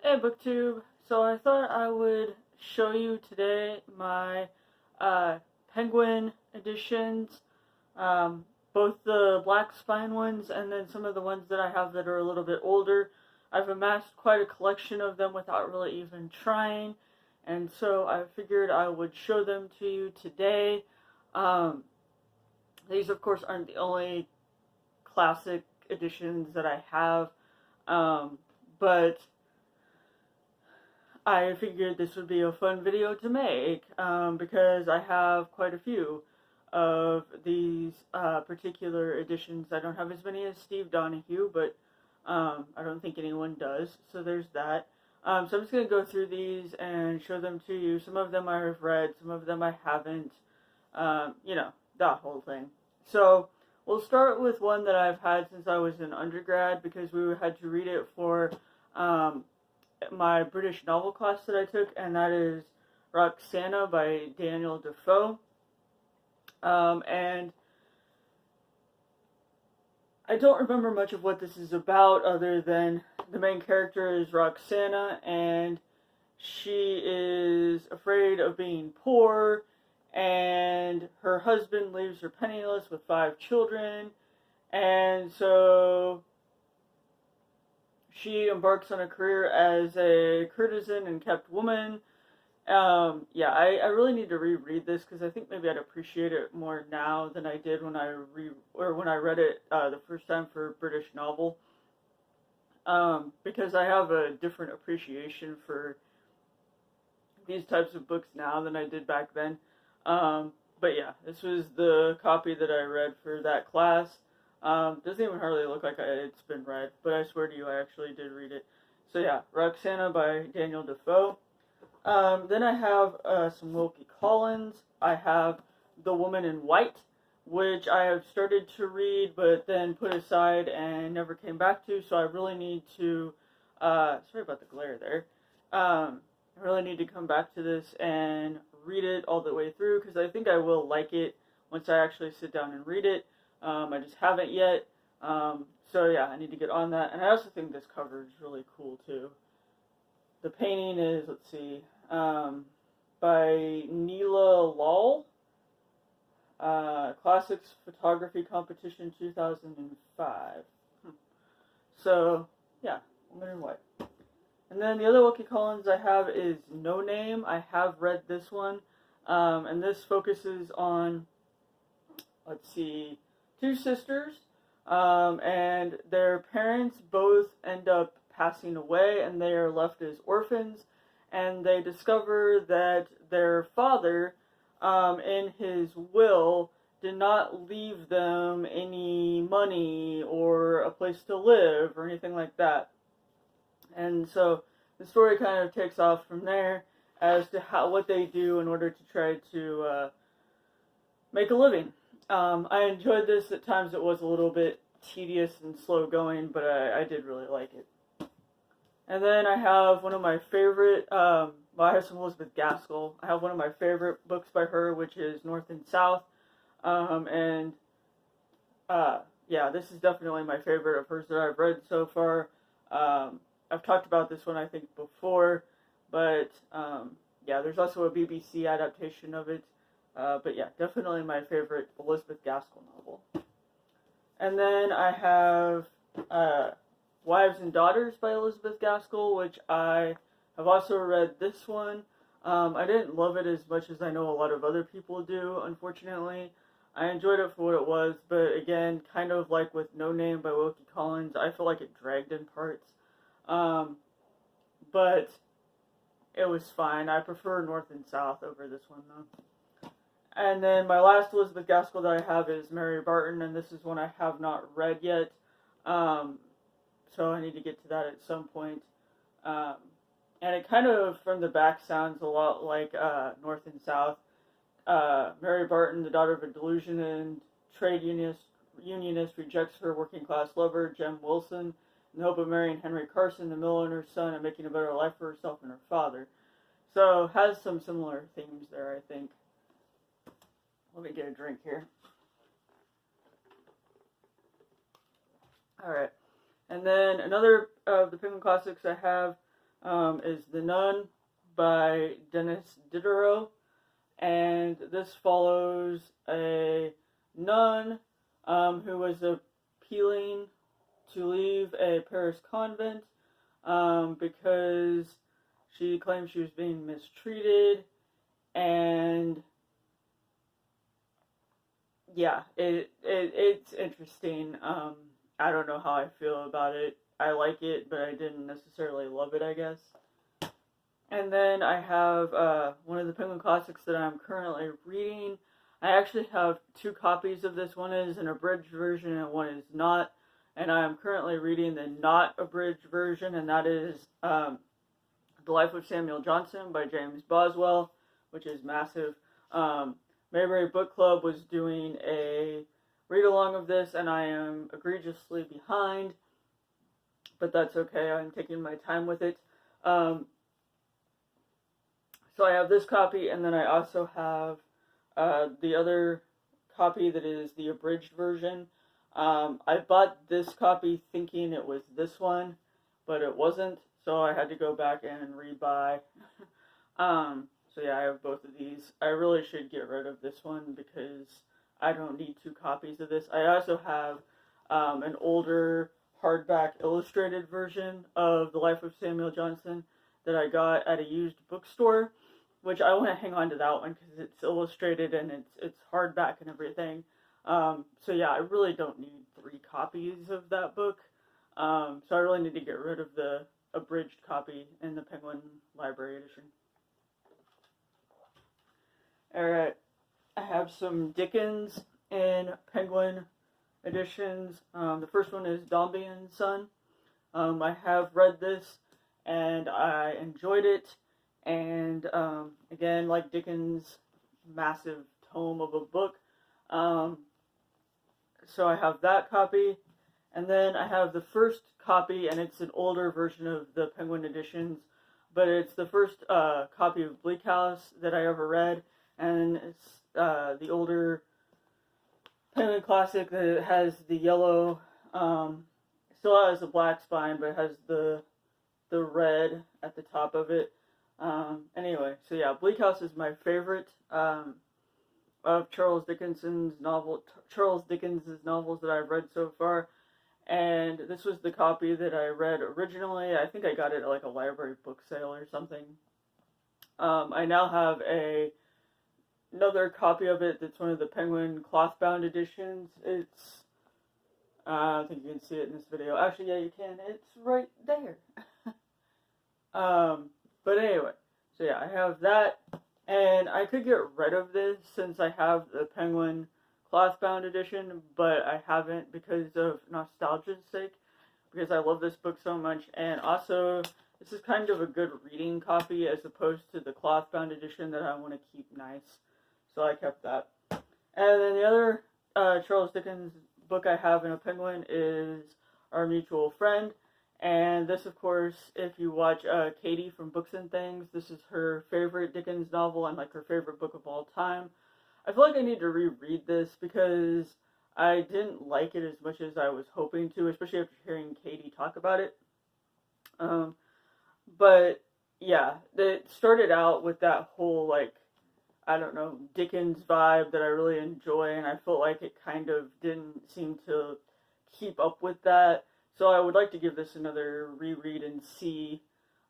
Hey BookTube, so I thought I would show you today my Penguin editions, both the black spine ones and then some of the ones that I have that are a little bit older. I've amassed quite a collection of them without really even trying, and so I figured I would show them to you today. Um, these of course aren't the only classic editions that I have, but I figured this would be a fun video to make because I have quite a few of these particular editions. I don't have as many as Steve Donahue, but I don't think anyone does, so there's that. So I'm just going to go through these and show them to you. Some of them I have read, some of them I haven't, you know, that whole thing. So we'll start with one that I've had since I was in undergrad because we had to read it for my British novel class that I took, and that is Roxana by Daniel Defoe. And I don't remember much of what this is about other than the main character is Roxana, and she is afraid of being poor, and her husband leaves her penniless with 5 children, and so she embarks on a career as a courtesan and kept woman. Yeah, I really need to reread this because I think maybe I'd appreciate it more now than I did when I read it the first time for British novel. Because I have a different appreciation for these types of books now than I did back then. But yeah, this was the copy that I read for that class. Doesn't even hardly look like it's been read, but I swear to you, I actually did read it. So yeah, Roxana by Daniel Defoe. Then I have some Wilkie Collins. I have The Woman in White, which I have started to read, but then put aside and never came back to, so I really need to, sorry about the glare there. I really need to come back to this and read it all the way through, because I think I will like it once I actually sit down and read it. I just haven't yet. So yeah, I need to get on that. And I also think this cover is really cool too. The painting is, let's see, by Neela Lal. Classics Photography Competition 2005. So yeah, Woman in White. And then the other Wilkie Collins I have is No Name. I have read this one. And this focuses on, let's see, 2 sisters, and their parents both end up passing away, and they are left as orphans, and they discover that their father, in his will, did not leave them any money or a place to live or anything like that. And so the story kind of takes off from there as to what they do in order to try to make a living. I enjoyed this. At times it was a little bit tedious and slow going, but I did really like it. And then I have one of my favorite, well, I have some Elizabeth Gaskell. I have one of my favorite books by her, which is North and South. Yeah, this is definitely my favorite of hers that I've read so far. I've talked about this one, I think, before, but yeah, there's also a BBC adaptation of it. But yeah, definitely my favorite Elizabeth Gaskell novel. And then I have Wives and Daughters by Elizabeth Gaskell, which I have also read this one. I didn't love it as much as I know a lot of other people do, unfortunately. I enjoyed it for what it was, but again, kind of like with No Name by Wilkie Collins, I feel like it dragged in parts. But it was fine. I prefer North and South over this one, though. And then my last Elizabeth Gaskell that I have is Mary Barton, and this is one I have not read yet. So I need to get to that at some point. And it kind of, from the back, sounds a lot like North and South. Mary Barton, the daughter of a delusion and trade unionist, rejects her working-class lover, Jem Wilson, in the hope of marrying Henry Carson, the millionaire's son, and making a better life for herself and her father. So has some similar themes there, I think. Let me get a drink here. Alright. And then another of the Penguin Classics I have is The Nun by Denis Diderot, and this follows a nun who was appealing to leave a Paris convent because she claimed she was being mistreated, and yeah, it's interesting. I don't know how I feel about it. I like it, but I didn't necessarily love it, I guess. And then I have one of the Penguin Classics that I'm currently reading. I actually have two copies of this. One is an abridged version and one is not. And I am currently reading the not abridged version, and that is The Life of Samuel Johnson by James Boswell, which is massive. Mayberry Book Club was doing a read-along of this, and I am egregiously behind, but that's okay. I'm taking my time with it. So I have this copy, and then I also have the other copy that is the abridged version. I bought this copy thinking it was this one, but it wasn't, so I had to go back and rebuy. So yeah, I have both of these. I really should get rid of this one because I don't need two copies of this. I also have an older hardback illustrated version of The Life of Samuel Johnson that I got at a used bookstore, which I want to hang on to that one because it's illustrated and it's hardback and everything. So yeah, I really don't need 3 copies of that book. So I really need to get rid of the abridged copy in the Penguin Library edition. Alright, I have some Dickens in Penguin editions. The first one is Dombey and Son. I have read this and I enjoyed it. And again, like Dickens' massive tome of a book. So I have that copy. And then I have the first copy, and it's an older version of the Penguin editions. But it's the first copy of Bleak House that I ever read. And it's the older Penguin Classic that has the yellow, still has a black spine, but it has the red at the top of it. Anyway, so yeah, Bleak House is my favorite of Charles Dickens's novels that I've read so far. And this was the copy that I read originally. I think I got it at like a library book sale or something. I now have another copy of it that's one of the Penguin cloth-bound editions. It's, I don't think you can see it in this video. Actually, yeah, you can. It's right there. But anyway, so yeah, I have that. And I could get rid of this since I have the Penguin cloth-bound edition, but I haven't because of nostalgia's sake, because I love this book so much. And also, this is kind of a good reading copy as opposed to the cloth-bound edition that I want to keep nice. So I kept that. And then the other Charles Dickens book I have in a Penguin is Our Mutual Friend. And this, of course, if you watch Katie from Books and Things, this is her favorite Dickens novel and like her favorite book of all time. I feel like I need to reread this because I didn't like it as much as I was hoping to, especially after hearing Katie talk about it. But yeah, it started out with that whole like, I don't know, Dickens vibe that I really enjoy, and I felt like it kind of didn't seem to keep up with that. So I would like to give this another reread and see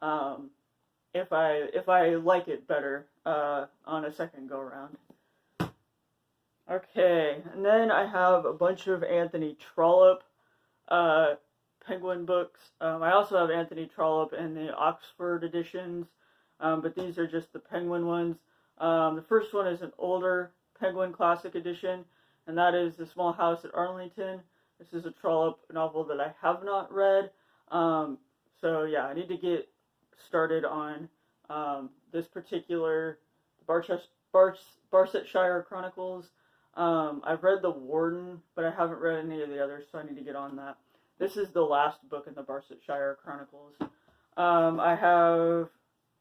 if I like it better on a second go around. Okay, and then I have a bunch of Anthony Trollope Penguin books. I also have Anthony Trollope in the Oxford editions, but these are just the Penguin ones. The first one is an older Penguin Classic edition, and that is The Small House at Arlington. This is a Trollope novel that I have not read. So yeah, I need to get started on this particular Barsetshire Chronicles. I've read The Warden, but I haven't read any of the others, so I need to get on that. This is the last book in the Barsetshire Chronicles. I have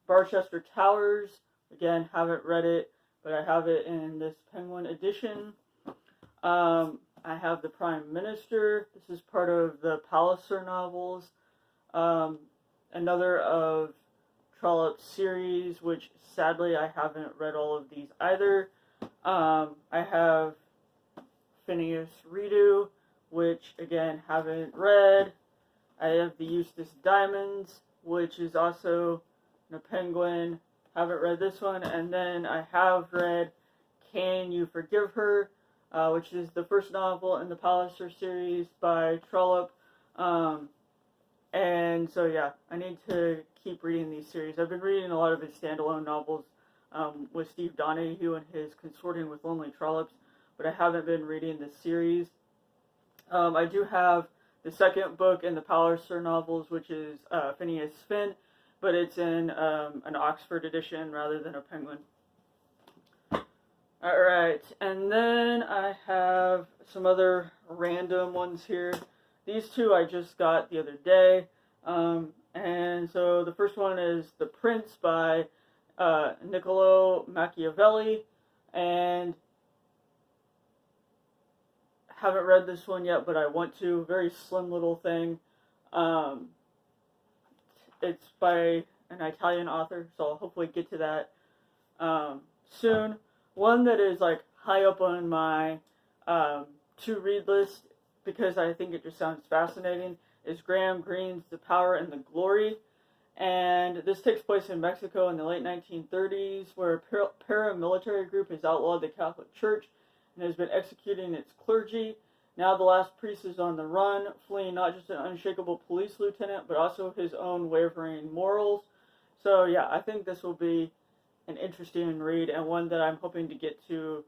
Barchester Towers. Again, haven't read it, but I have it in this Penguin edition. I have The Prime Minister. This is part of the Palliser novels. another of Trollope's series, which sadly I haven't read all of these either. I have Phineas Redo, which again haven't read. I have the Eustace Diamonds, which is also a Penguin. Haven't read this one. And then I have read Can You Forgive Her, which is the first novel in the Palliser series by Trollope. And so yeah, I need to keep reading these series. I've been reading a lot of his standalone novels with Steve Donahue and his Consorting with Lonely Trollops, but I haven't been reading the series. I do have the second book in the Palliser novels, which is Phineas Finn, but it's in an Oxford edition rather than a Penguin. Alright, and then I have some other random ones here. These two I just got the other day. And so the first one is The Prince by Niccolo Machiavelli, and haven't read this one yet, but I want to. Very slim little thing. It's by an Italian author, so I'll hopefully get to that soon. One that is like high up on my to read list because I think it just sounds fascinating is Graham Greene's The Power and the Glory. And this takes place in Mexico in the late 1930s, where a paramilitary group has outlawed the Catholic Church and has been executing its clergy. Now the last priest is on the run, fleeing not just an unshakable police lieutenant, but also his own wavering morals. So yeah, I think this will be an interesting read, and one that I'm hoping to get to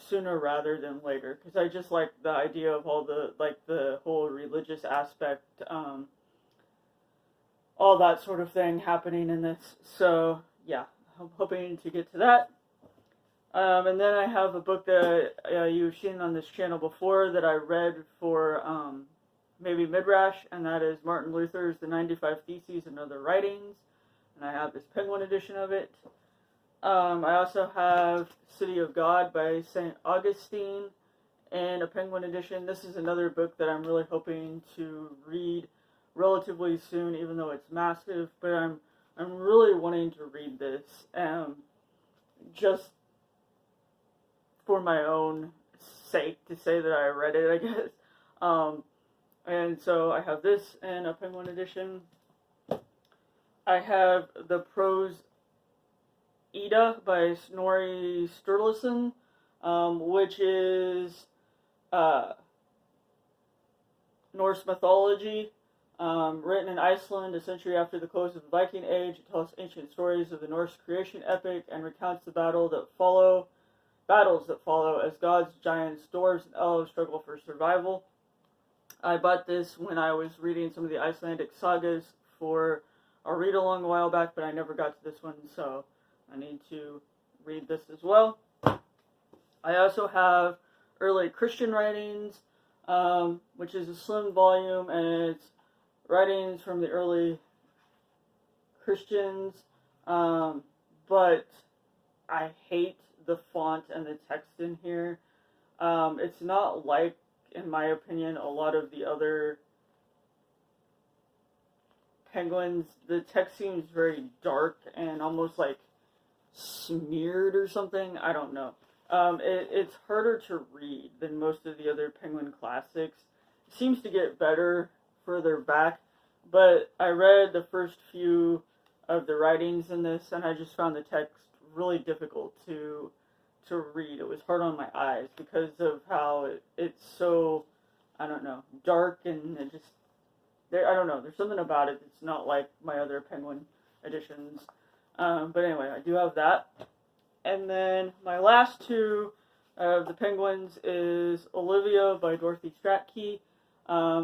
sooner rather than later, because I just like the idea of all the whole religious aspect, all that sort of thing happening in this. So yeah, I'm hoping to get to that. And then I have a book that you've seen on this channel before that I read for maybe Midrash, and that is Martin Luther's The 95 Theses and Other Writings, and I have this Penguin edition of it. I also have City of God by St. Augustine and a Penguin edition. This is another book that I'm really hoping to read relatively soon, even though it's massive, but I'm really wanting to read this just for my own sake, to say that I read it, I guess. And so I have this in a Penguin edition. I have the prose Edda by Snorri Sturluson, which is Norse mythology, written in Iceland a century after the close of the Viking Age. It tells ancient stories of the Norse creation epic and recounts the battles that follow as gods, giants, dwarves, and elves struggle for survival. I bought this when I was reading some of the Icelandic sagas for a read-along a while back, but I never got to this one, so I need to read this as well. I also have Early Christian Writings, which is a slim volume, and it's writings from the early Christians, but I hate the font and the text in here. It's not like, in my opinion, a lot of the other Penguins. The text seems very dark and almost like smeared or something. I don't know. It's harder to read than most of the other Penguin classics. It seems to get better further back, but I read the first few of the writings in this, and I just found the text really difficult to read. It was hard on my eyes because of how it's so, I don't know, dark, and it just, I don't know, there's something about it that's not like my other Penguin editions. But anyway, I do have that. And then my last two of the Penguins is Olivia by Dorothy Stratke.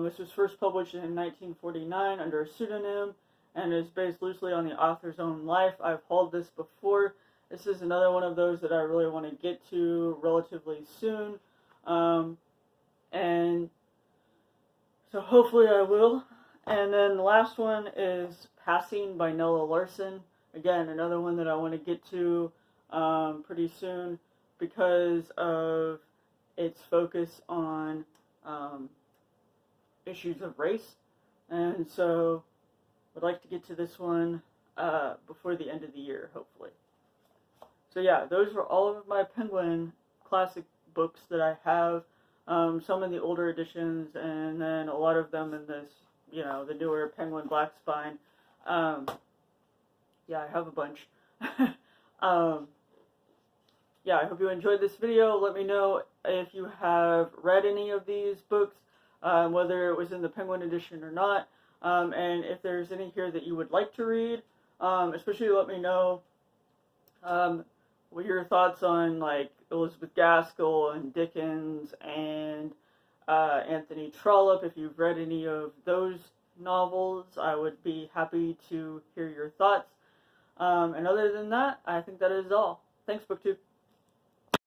This was first published in 1949 under a pseudonym and is based loosely on the author's own life. I've hauled this before. This is another one of those that I really want to get to relatively soon. And so hopefully I will. And then the last one is Passing by Nella Larson. Again, another one that I want to get to pretty soon because of its focus on issues of race. And so, would like to get to this one before the end of the year, hopefully. So yeah, those were all of my Penguin classic books that I have. Some in the older editions, and then a lot of them in this, the newer Penguin Black Spine. Yeah, I have a bunch. Yeah, I hope you enjoyed this video. Let me know if you have read any of these books, whether it was in the Penguin edition or not, and if there's any here that you would like to read. Especially let me know what your thoughts on, like, Elizabeth Gaskell and Dickens and Anthony Trollope. If you've read any of those novels, I would be happy to hear your thoughts. And other than that, I think that is all. Thanks, BookTube.